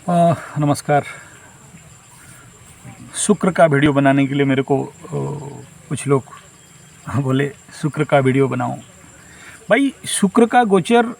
नमस्कार। शुक्र का वीडियो बनाने के लिए मेरे को कुछ लोग बोले शुक्र का वीडियो बनाओ। भाई शुक्र का गोचर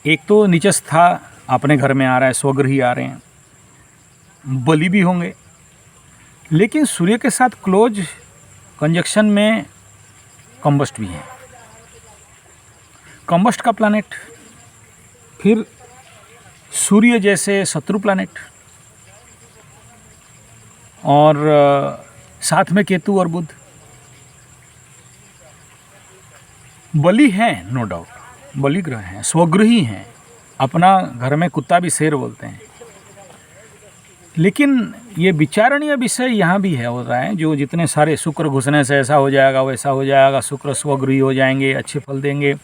एक तो नीचस्थ था, अपने घर में आ रहा है, स्वगृही आ रहे हैं, बलि भी होंगे, लेकिन सूर्य के साथ क्लोज कंजक्शन में कंबस्ट भी है। कंबस्ट का प्लैनेट, फिर सूर्य जैसे शत्रु प्लैनेट, और साथ में केतु और बुध। बलि हैं, नो डाउट, बलि ग्रह हैं, स्वगृही हैं, अपना घर में कुत्ता भी शेर बोलते हैं। लेकिन ये विचारणीय विषय यहाँ भी है, हो रहा है, जो जितने सारे शुक्र घुसने से ऐसा हो जाएगा, वैसा हो जाएगा, शुक्र स्वगृही हो जाएंगे, अच्छे फल देंगे।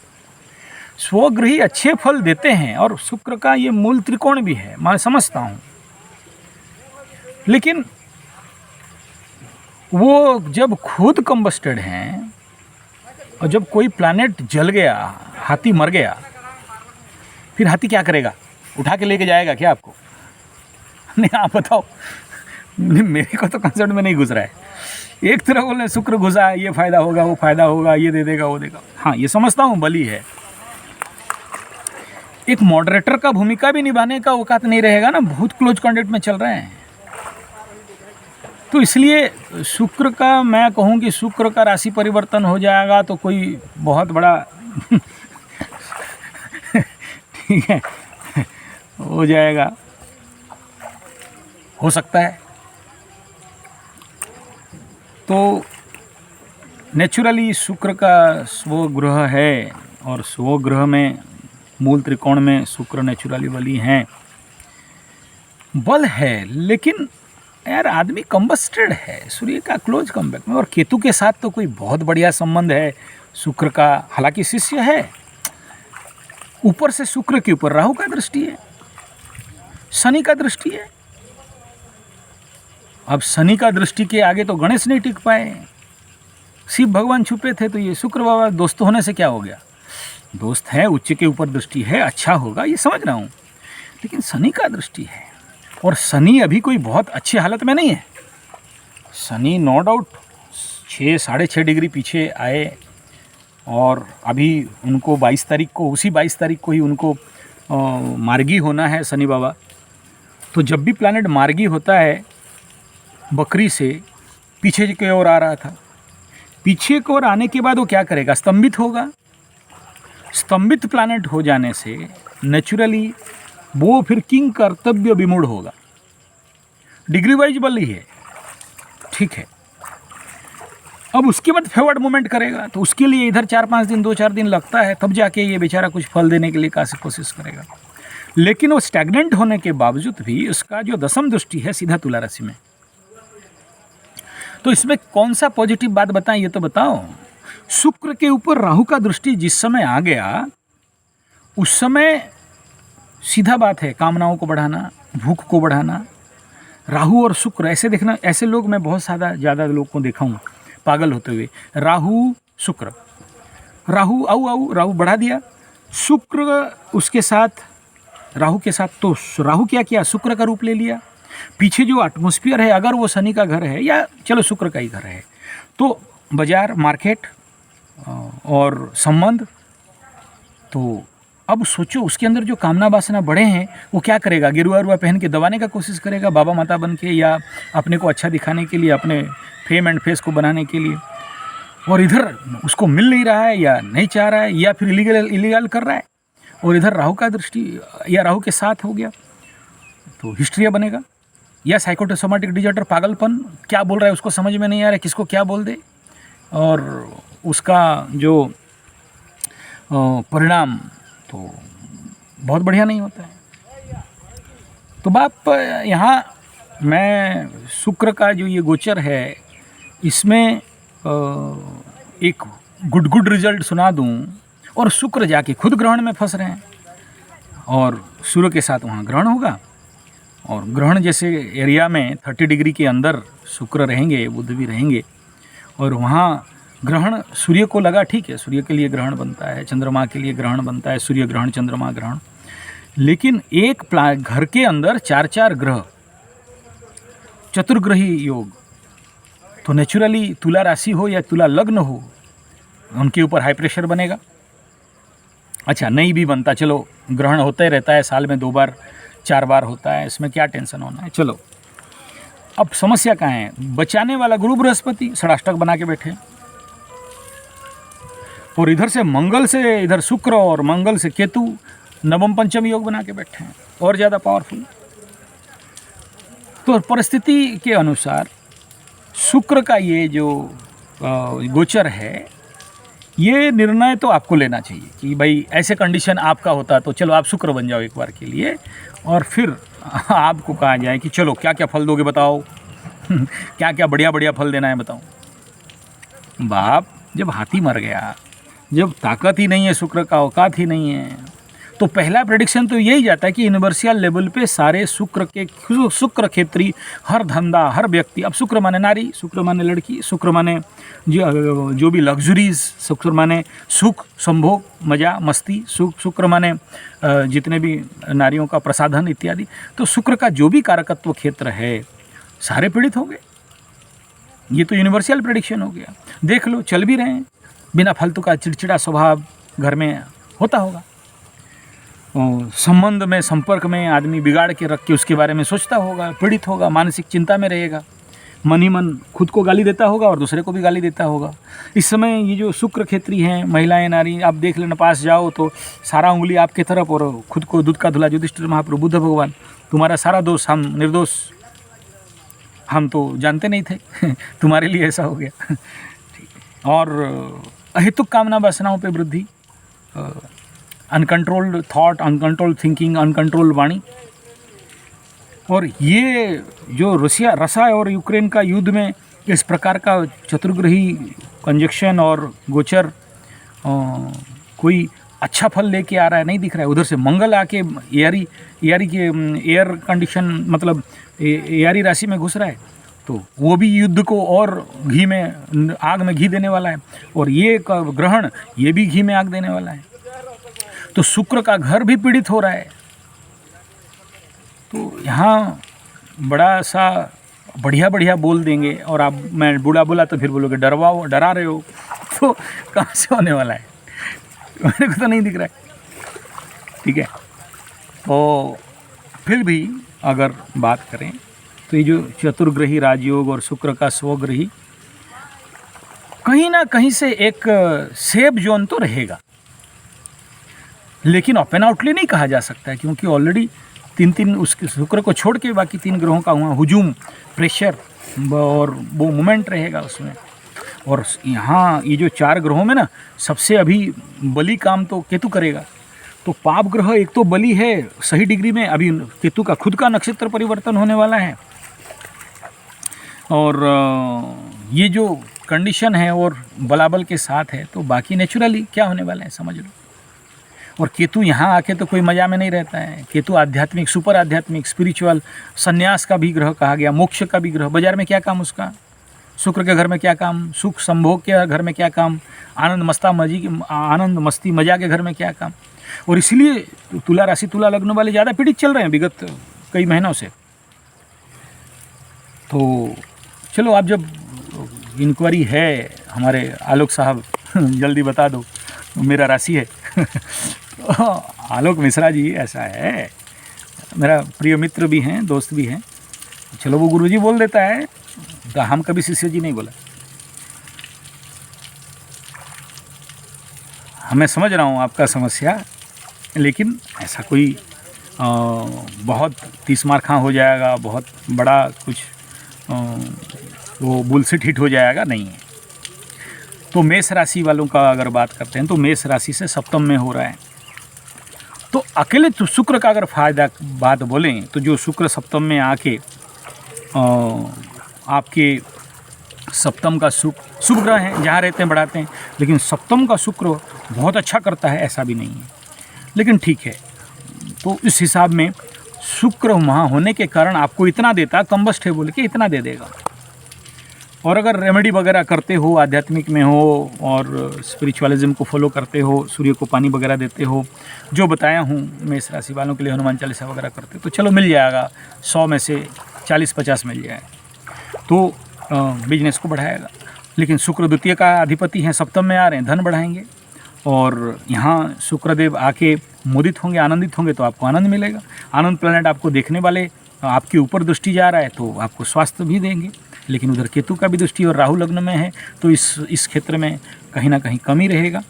स्वगृही अच्छे फल देते हैं और शुक्र का ये मूल त्रिकोण भी है, मैं समझता हूँ। लेकिन वो जब खुद कंबस्टेड हैं और जब कोई प्लैनेट जल गया, हाथी मर गया, फिर हाथी क्या करेगा? उठा के लेके जाएगा क्या आपको? नहीं, आप बताओ। मेरे को तो कंसेप्ट में नहीं घुस रहा है। एक तरह बोले शुक्र घुसा है, ये फायदा होगा, वो फायदा होगा, ये दे देगा, वो देगा। हाँ, ये समझता हूँ, बलि है। एक मॉडरेटर का भूमिका भी निभाने का औकात नहीं रहेगा ना, बहुत क्लोज कॉन्टेक्ट में चल रहे हैं। तो इसलिए शुक्र का, मैं कहूँ कि शुक्र का राशि परिवर्तन हो जाएगा तो कोई बहुत बड़ा ठीक है, हो जाएगा, हो सकता है। तो नेचुरली शुक्र का स्वगृह है और स्वगृह में मूल त्रिकोण में शुक्र नेचुरली बलि हैं, बल है। लेकिन यार आदमी कंबस्टेड है सूर्य का क्लोज कॉम्बैक्ट में, और केतु के साथ तो कोई बहुत बढ़िया संबंध है शुक्र का। हालांकि शिष्य है, ऊपर से शुक्र के ऊपर राहु का दृष्टि है, शनि का दृष्टि है। अब शनि का दृष्टि के आगे तो गणेश नहीं टिक पाए, शिव भगवान छुपे थे, तो ये शुक्र बाबा दोस्त होने से क्या हो गया? दोस्त है, उच्च के ऊपर दृष्टि है, अच्छा होगा, ये समझ रहा हूँ। लेकिन शनि का दृष्टि है, और शनि अभी कोई बहुत अच्छी हालत में नहीं है। शनि नो डाउट 6-6.5 डिग्री पीछे आए, और अभी उनको 22 तारीख को, उसी 22 तारीख को ही उनको मार्गी होना है शनि बाबा। तो जब भी प्लैनेट मार्गी होता है, बकरी से पीछे की ओर आ रहा था, पीछे की ओर आने के बाद वो क्या करेगा? स्तंभित होगा। स्तंभित प्लैनेट हो जाने से नेचुरली वो फिर किंग कर्तव्य विमूढ़ होगा। डिग्री वाइज बलि है, ठीक है। अब उसके बाद फेवर्ड मूवमेंट करेगा, तो उसके लिए इधर 4-5 दिन, 2-4 दिन लगता है, तब जाके ये बेचारा कुछ फल देने के लिए काफी कोशिश करेगा। लेकिन वो स्टैग्नेंट होने के बावजूद भी उसका जो दशम दृष्टि है सीधा तुला राशि में। तो इसमें कौन सा पॉजिटिव बात बताएं, ये तो बताओ। शुक्र के ऊपर राहु का दृष्टि जिस समय आ गया, उस समय सीधा बात है, कामनाओं को बढ़ाना, भूख को बढ़ाना। राहु और शुक्र ऐसे देखना, ऐसे लोग मैं बहुत ज़्यादा लोग को देखा हूँ पागल होते हुए। राहु शुक्र, राहु राहु बढ़ा दिया, शुक्र उसके साथ, राहु के साथ, तो राहु क्या किया? शुक्र का रूप ले लिया। पीछे जो एटमॉस्फेयर है, अगर वो शनि का घर है या चलो शुक्र का ही घर है, तो बाजार, मार्केट और संबंध। तो अब सोचो उसके अंदर जो कामना वासना बढ़े हैं, वो क्या करेगा? गेरुआ पहन के दबाने का कोशिश करेगा, बाबा माता बन के, या अपने को अच्छा दिखाने के लिए, अपने फेम एंड फेस को बनाने के लिए। और इधर उसको मिल नहीं रहा है, या नहीं चाह रहा है, या फिर इलीगल कर रहा है, और इधर राहु का दृष्टि या राहु के साथ हो गया, तो हिस्ट्रिया बनेगा, या साइकोसोमैटिक डिजॉर्डर, पागलपन। क्या बोल रहा है उसको समझ में नहीं आ रहा है, किसको क्या बोल दे, और उसका जो परिणाम तो बहुत बढ़िया नहीं होता है। तो बाप यहाँ मैं शुक्र का जो ये गोचर है, इसमें एक गुड रिजल्ट सुना दूँ, और शुक्र जाके खुद ग्रहण में फंस रहे हैं, और सूर्य के साथ वहाँ ग्रहण होगा, और ग्रहण जैसे एरिया में 30 डिग्री के अंदर शुक्र रहेंगे, बुध भी रहेंगे, और वहाँ ग्रहण सूर्य को लगा, ठीक है, सूर्य के लिए ग्रहण बनता है, चंद्रमा के लिए ग्रहण बनता है, सूर्य ग्रहण, चंद्रमा ग्रहण। लेकिन एक घर के अंदर 4-4 ग्रह, चतुर्ग्रही योग, तो नेचुरली तुला राशि हो या तुला लग्न हो, उनके ऊपर हाई प्रेशर बनेगा। अच्छा, नहीं भी बनता, चलो ग्रहण होता ही रहता है, साल में 2 बार 4 बार होता है, इसमें क्या टेंशन होना है। चलो, अब समस्या कहाँ है? बचाने वाला गुरु बृहस्पति षडाष्टक बना के बैठे, और इधर से मंगल से, इधर शुक्र और मंगल से केतु नवम पंचम योग बना के बैठे हैं, और ज़्यादा पावरफुल। तो परिस्थिति के अनुसार शुक्र का ये जो गोचर है, ये निर्णय तो आपको लेना चाहिए कि भाई ऐसे कंडीशन आपका होता तो चलो आप शुक्र बन जाओ एक बार के लिए, और फिर आपको कहा जाए कि चलो क्या क्या फल दोगे बताओ, क्या क्या बढ़िया बढ़िया फल देना है बताओ। बाप, जब हाथी मर गया, जब ताकत ही नहीं है शुक्र का, औकात ही नहीं है, तो पहला प्रेडिक्शन तो यही जाता है कि यूनिवर्सल लेवल पे सारे शुक्र क्षेत्री, हर धंधा, हर व्यक्ति, अब शुक्र माने नारी, शुक्र माने लड़की, शुक्र माने जो भी लग्जरीज, शुक्र माने सुख, संभोग, मजा, मस्ती, शुक्र माने जितने भी नारियों का प्रसाधन इत्यादि, तो शुक्र का जो भी कारकत्व क्षेत्र है सारे पीड़ित हो गए। ये तो यूनिवर्सल प्रेडिक्शन हो गया। देख लो, चल भी रहे हैं, बिना फालतू का चिड़चिड़ा स्वभाव घर में होता होगा, संबंध में, संपर्क में आदमी बिगाड़ के रख के उसके बारे में सोचता होगा, पीड़ित होगा, मानसिक चिंता में रहेगा, मन ही मन खुद को गाली देता होगा और दूसरे को भी गाली देता होगा। इस समय ये जो शुक्र क्षेत्री हैं, महिलाएं, नारी, आप देख लेना, पास जाओ तो सारा उंगली आपके तरफ, और खुद को दूध का धुला युधिष्ठिर महाप्रभु, बुद्ध भगवान, तुम्हारा सारा दोष, हम निर्दोष, हम तो जानते नहीं थे तुम्हारे लिए ऐसा हो गया। और अहेतुक कामना वासनाओं पे वृद्धि, uncontrolled thought, uncontrolled thinking, uncontrolled वाणी। और ये जो रसिया और यूक्रेन का युद्ध में इस प्रकार का चतुर्ग्रही कंजक्शन और गोचर कोई अच्छा फल लेके आ रहा है नहीं दिख रहा है। उधर से मंगल आके एयरी के एयर कंडीशन, मतलब एयरी राशि में घुस रहा है, तो वो भी युद्ध को और घी में, आग में घी देने वाला है। और ये ग्रहण, ये भी घी में आग देने वाला है। तो शुक्र का घर भी पीड़ित हो रहा है। तो यहाँ बड़ा सा बढ़िया बोल देंगे, और आप, मैं बूढ़ा बोला तो फिर बोलोगे डरा रहे हो, तो कहाँ से होने वाला है? मेरे को तो नहीं दिख रहा है। ठीक है, तो फिर भी अगर बात करें तो ये जो चतुर्ग्रही राजयोग और शुक्र का स्वग्रही, कहीं ना कहीं से एक सेफ जोन तो रहेगा, लेकिन ओपन आउटली नहीं कहा जा सकता है, क्योंकि ऑलरेडी 3 उसके शुक्र को छोड़ के बाकी 3 ग्रहों का वहाँ हुजूम, प्रेशर और वो मोमेंट रहेगा उसमें। और यहाँ ये जो 4 ग्रहों में ना, सबसे अभी बली काम तो केतु करेगा। तो पाप ग्रह एक तो बली है सही डिग्री में, अभी केतु का खुद का नक्षत्र परिवर्तन होने वाला है, और ये जो कंडीशन है और बलाबल के साथ है, तो बाकी नेचुरली क्या होने वाला है समझ लो। और केतु यहाँ आके तो कोई मज़ा में नहीं रहता है। केतु आध्यात्मिक, सुपर आध्यात्मिक, स्पिरिचुअल, संन्यास का भी ग्रह कहा गया, मोक्ष का भी ग्रह। बाजार में क्या काम उसका? शुक्र के घर में क्या काम? सुख संभोग के घर में क्या काम? आनंद मस्ती मजा के घर में क्या काम? और इसलिए तुला राशि, तुला लग्न वाले ज़्यादा पीड़ित चल रहे हैं विगत कई महीनों से। तो चलो, आप जब इंक्वायरी है हमारे आलोक साहब, जल्दी बता दो, मेरा राशि है। आलोक मिश्रा जी ऐसा है, मेरा प्रिय मित्र भी हैं, दोस्त भी हैं। चलो, वो गुरुजी बोल देता है, तो हम कभी शिष्य जी नहीं बोला। मैं समझ रहा हूँ आपका समस्या, लेकिन ऐसा कोई बहुत 30 मार खां हो जाएगा, बहुत बड़ा कुछ वो बुलशिट हिट हो जाएगा, नहीं है। तो मेष राशि वालों का अगर बात करते हैं, तो मेष राशि से सप्तम में हो रहा है। तो अकेले तो शुक्र का अगर फायदा बात बोलें, तो जो शुक्र सप्तम में आके आपके सप्तम का शुभ ग्रह हैं, जहाँ रहते हैं बढ़ाते हैं, लेकिन सप्तम का शुक्र बहुत अच्छा करता है ऐसा भी नहीं है। लेकिन ठीक है, तो इस हिसाब में शुक्र वहाँ होने के कारण आपको इतना देता, कम्बस्ट है बोल के इतना दे देगा। और अगर रेमेडी वगैरह करते हो, आध्यात्मिक में हो और स्पिरिचुअलिज्म को फॉलो करते हो, सूर्य को पानी वगैरह देते हो, जो बताया हूँ, मेष राशि वालों के लिए हनुमान चालीसा वगैरह करते हो तो चलो मिल जाएगा, 100 में से 40-50 मिल जाए तो बिजनेस को बढ़ाएगा। लेकिन शुक्र द्वितीय का अधिपति हैं, सप्तम में आ रहे हैं, धन बढ़ाएंगे। और यहाँ शुक्रदेव आके मोदित होंगे, आनंदित होंगे तो आपको आनंद मिलेगा। आनंद प्लैनेट आपको देखने वाले आपके ऊपर दृष्टि जा रहा है तो आपको स्वास्थ्य भी देंगे। लेकिन उधर केतु का भी दृष्टि और राहु लग्न में है तो इस क्षेत्र में कहीं ना कहीं कमी रहेगा।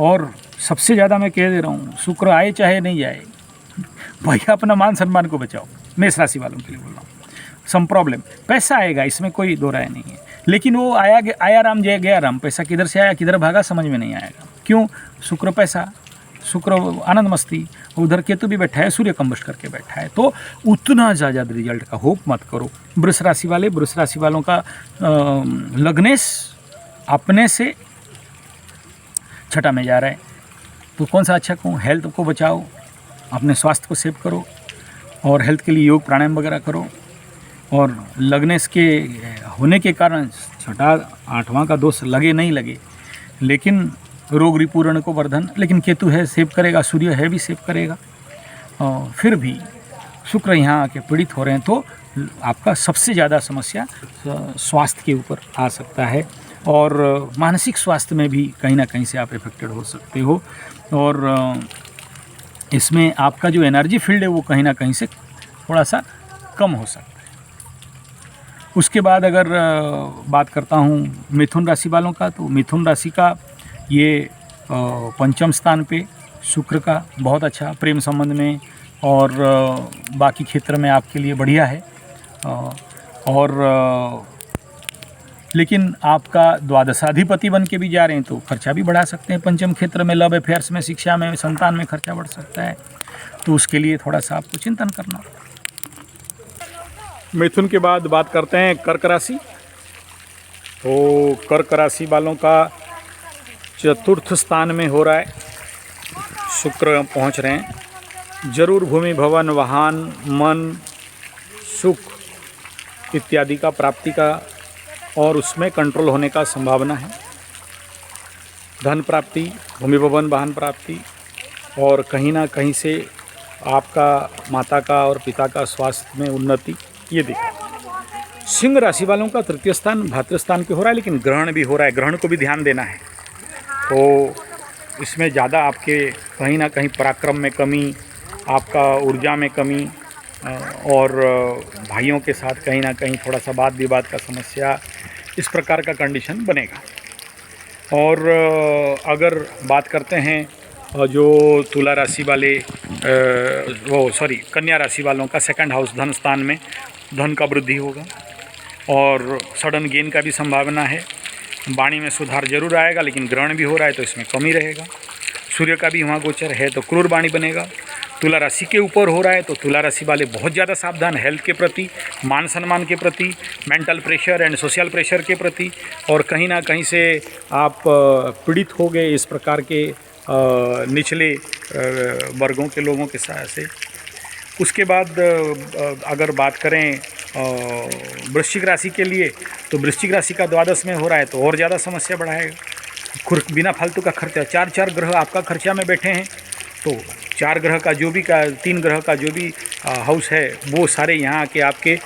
और सबसे ज़्यादा मैं कह दे रहा हूँ, शुक्र आए चाहे नहीं आए, भैया अपना मान सम्मान को बचाओ। मेष राशि वालों के लिए बोल रहा हूँ, सम प्रॉब्लम, पैसा आएगा, इसमें कोई दो राय नहीं है, लेकिन वो आया राम जय गया राम, पैसा किधर से आया किधर भागा समझ में नहीं आएगा। क्यों? शुक्र पैसा, शुक्र आनंद मस्ती, उधर केतु भी बैठा है, सूर्य कंबस्ट करके बैठा है, तो उतना ज़्यादा रिजल्ट का होप मत करो। वृष राशि वालों का लग्नेश अपने से छठा में जा रहा है तो कौन सा अच्छा कहूँ, हेल्थ को बचाओ, अपने स्वास्थ्य को सेव करो और हेल्थ के लिए योग प्राणायाम वगैरह करो। और लग्नेश के होने के कारण छठा 8वां का दोष लगे नहीं लगे, लेकिन रोग रिपूर्ण को वर्धन, लेकिन केतु है सेव करेगा, सूर्य है भी सेव करेगा। और फिर भी शुक्र यहाँ आके पीड़ित हो रहे हैं तो आपका सबसे ज़्यादा समस्या स्वास्थ्य के ऊपर आ सकता है और मानसिक स्वास्थ्य में भी कहीं ना कहीं से आप इफेक्टेड हो सकते हो। और इसमें आपका जो एनर्जी फील्ड है वो कहीं ना कहीं से थोड़ा सा कम हो सकता है। उसके बाद अगर बात करता हूँ मिथुन राशि वालों का, तो मिथुन राशि का ये पंचम स्थान पे शुक्र का बहुत अच्छा, प्रेम संबंध में और बाकी क्षेत्र में आपके लिए बढ़िया है। लेकिन आपका द्वादशाधिपति बन के भी जा रहे हैं तो खर्चा भी बढ़ा सकते हैं। पंचम क्षेत्र में लव अफेयर्स में, शिक्षा में, संतान में खर्चा बढ़ सकता है, तो उसके लिए थोड़ा सा आपको चिंतन करना। मिथुन के बाद बात करते हैं कर्क राशि। तो कर्क राशि वालों का चतुर्थ स्थान में हो रहा है, शुक्र पहुंच रहे हैं। जरूर भूमि, भवन, वाहन, मन, सुख इत्यादि का प्राप्ति का और उसमें कंट्रोल होने का संभावना है। धन प्राप्ति, भूमि, भवन, वाहन प्राप्ति और कहीं ना कहीं से आपका माता का और पिता का स्वास्थ्य में उन्नति, ये देखो। सिंह राशि वालों का तृतीय स्थान भातृस्थान पे हो रहा है, लेकिन ग्रहण भी हो रहा है, ग्रहण को भी ध्यान देना है। तो इसमें ज़्यादा आपके कहीं ना कहीं पराक्रम में कमी, आपका ऊर्जा में कमी और भाइयों के साथ कहीं ना कहीं थोड़ा सा वाद विवाद का समस्या, इस प्रकार का कंडीशन बनेगा। और अगर बात करते हैं जो तुला राशि वाले कन्या राशि वालों का सेकंड हाउस धन स्थान में धन का वृद्धि होगा और सडन गेन का भी संभावना है। वाणी में सुधार जरूर आएगा, लेकिन ग्रहण भी हो रहा है तो इसमें कमी रहेगा। सूर्य का भी वहाँ गोचर है तो क्रूर वाणी बनेगा। तुला राशि के ऊपर हो रहा है तो तुला राशि वाले बहुत ज़्यादा सावधान, हेल्थ के प्रति, मान सम्मान के प्रति, mental pressure and social pressure के प्रति, और कहीं ना कहीं से आप पीड़ित हो गए इस प्रकार के निचले वर्गों के लोगों के साथ से। उसके बाद अगर बात करें वृश्चिक राशि के लिए, तो वृश्चिक राशि का द्वादश में हो रहा है तो और ज़्यादा समस्या बढ़ाएगा। बिना फालतू का खर्चा, चार ग्रह आपका खर्चा में बैठे हैं, तो 4 ग्रह का जो भी 3 ग्रह का जो भी हाउस है वो सारे यहाँ आके आपके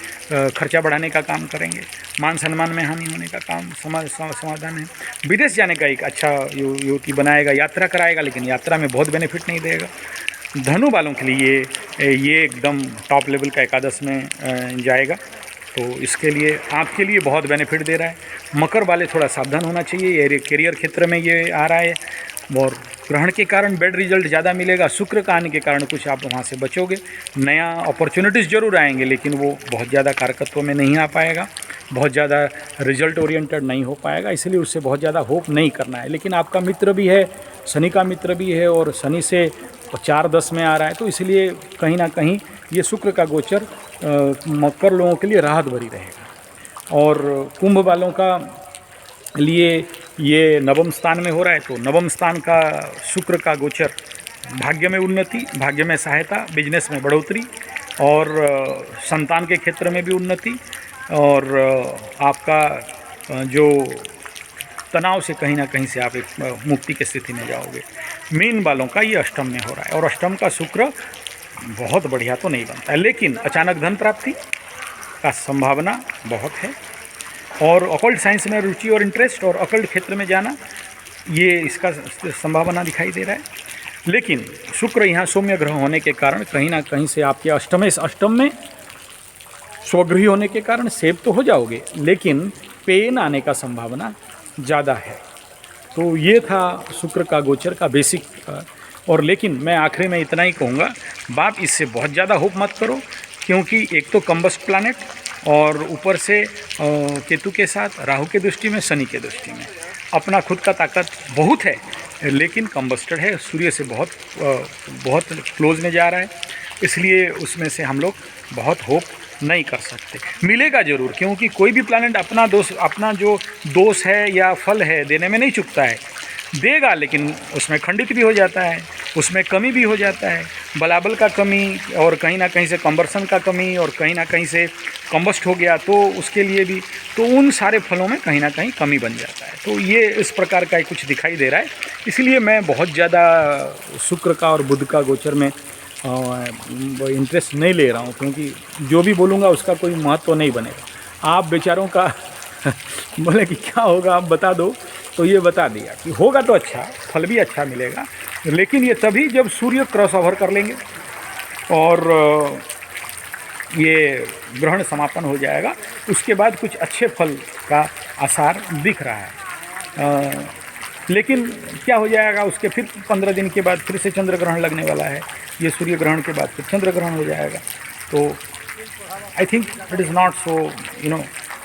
खर्चा बढ़ाने का काम करेंगे। मान सम्मान में हानि होने का काम समाधान है। विदेश जाने का एक अच्छा युवती बनाएगा, यात्रा कराएगा, लेकिन यात्रा में बहुत बेनिफिट नहीं देगा। धनु वालों के लिए ये एकदम टॉप लेवल का एकादश में जाएगा, तो इसके लिए आपके लिए बहुत बेनिफिट दे रहा है। मकर वाले थोड़ा सावधान होना चाहिए, ये करियर क्षेत्र में ये आ रहा है और ग्रहण के कारण बेड रिजल्ट ज़्यादा मिलेगा। शुक्र का आने के कारण कुछ आप वहाँ से बचोगे। नया अपॉर्चुनिटीज़ जरूर आएंगे, लेकिन वो बहुत ज़्यादा कारकत्व में नहीं आ पाएगा, बहुत ज़्यादा रिजल्ट ओरिएंटेड नहीं हो पाएगा, इसलिए उससे बहुत ज़्यादा होप नहीं करना है। लेकिन आपका मित्र भी है, शनि का मित्र भी है और शनि से 4-10 में आ रहा है, तो इसलिए कहीं ना कहीं ये शुक्र का गोचर मकर लोगों के लिए राहत भरी रहेगा। और कुंभ वालों का लिए ये नवम स्थान में हो रहा है, तो नवम स्थान का शुक्र का गोचर भाग्य में उन्नति, भाग्य में सहायता, बिजनेस में बढ़ोतरी और संतान के क्षेत्र में भी उन्नति और आपका जो तनाव से कहीं ना कहीं से आप एक मुक्ति की स्थिति में जाओगे। मीन वालों का ये अष्टम में हो रहा है और अष्टम का शुक्र बहुत बढ़िया तो नहीं बनता है, लेकिन अचानक धन प्राप्ति का संभावना बहुत है। और ऑकल्ट साइंस में रुचि और इंटरेस्ट और ऑकल्ट क्षेत्र में जाना, ये इसका संभावना दिखाई दे रहा है। लेकिन शुक्र यहाँ सौम्य ग्रह होने के कारण कहीं ना कहीं से आपके अष्टम में स्वगृही होने के कारण सेव तो हो जाओगे, लेकिन पेन आने का संभावना ज़्यादा है। तो ये था शुक्र का गोचर का बेसिक। और लेकिन मैं आखिरी में इतना ही कहूँगा, बाप इससे बहुत ज़्यादा होप मत करो, क्योंकि एक तो कंबस्ट प्लैनेट और ऊपर से केतु के साथ राहु के दृष्टि में, शनि के दृष्टि में, अपना खुद का ताकत बहुत है लेकिन कंबस्टेड है, सूर्य से बहुत क्लोज में जा रहा है, इसलिए उसमें से हम लोग बहुत होप नहीं कर सकते। मिलेगा ज़रूर, क्योंकि कोई भी प्लैनेट अपना जो दोष है या फल है देने में नहीं चूकता है, देगा, लेकिन उसमें खंडित भी हो जाता है, उसमें कमी भी हो जाता है, बलाबल का कमी और कहीं ना कहीं से कंबर्सन का कमी और कहीं ना कहीं से कंबस्ट हो गया तो उसके लिए भी, तो उन सारे फलों में कहीं ना कहीं कमी बन जाता है। तो ये इस प्रकार का कुछ दिखाई दे रहा है, इसलिए मैं बहुत ज़्यादा शुक्र का और बुध का गोचर में इंटरेस्ट नहीं ले रहा हूँ, क्योंकि जो भी बोलूँगा उसका कोई महत्व नहीं बनेगा। आप बेचारों का बोले कि क्या होगा आप बता दो, तो ये बता दिया कि होगा तो अच्छा, फल भी अच्छा मिलेगा, लेकिन ये तभी जब सूर्य क्रॉस ओवर कर लेंगे और ये ग्रहण समापन हो जाएगा, उसके बाद कुछ अच्छे फल का आसार दिख रहा है। लेकिन क्या हो जाएगा, उसके फिर 15 दिन के बाद फिर से चंद्र ग्रहण लगने वाला है, ये सूर्य ग्रहण के बाद फिर चंद्र ग्रहण हो जाएगा। तो I think it is not so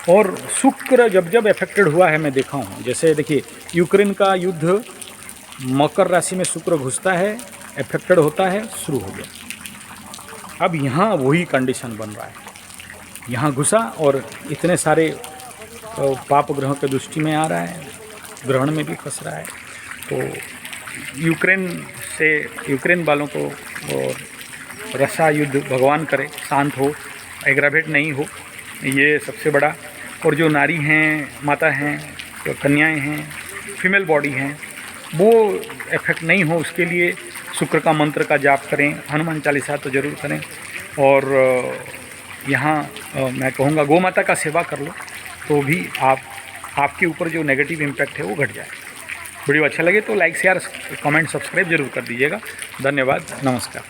और शुक्र जब अफेक्टेड हुआ है मैं देखा हूँ, जैसे देखिए यूक्रेन का युद्ध, मकर राशि में शुक्र घुसता है, अफेक्टेड होता है, शुरू हो गया। अब यहाँ वही कंडीशन बन रहा है, यहाँ घुसा और इतने सारे पाप ग्रह के दृष्टि में आ रहा है, ग्रहण में भी फंस रहा है। तो यूक्रेन वालों को और रसा युद्ध भगवान करे शांत हो, एग्रावेट नहीं हो, ये सबसे बड़ा। और जो नारी हैं, माता हैं, जो कन्याएं हैं, फीमेल बॉडी हैं, वो इफेक्ट नहीं हो, उसके लिए शुक्र का मंत्र का जाप करें, हनुमान चालीसा तो ज़रूर करें। और यहाँ मैं कहूँगा गौ माता का सेवा कर लो, तो भी आपके ऊपर जो नेगेटिव इम्पैक्ट है वो घट जाए। वीडियो अच्छा लगे तो लाइक शेयर कमेंट सब्सक्राइब जरूर कर दीजिएगा। धन्यवाद, नमस्कार।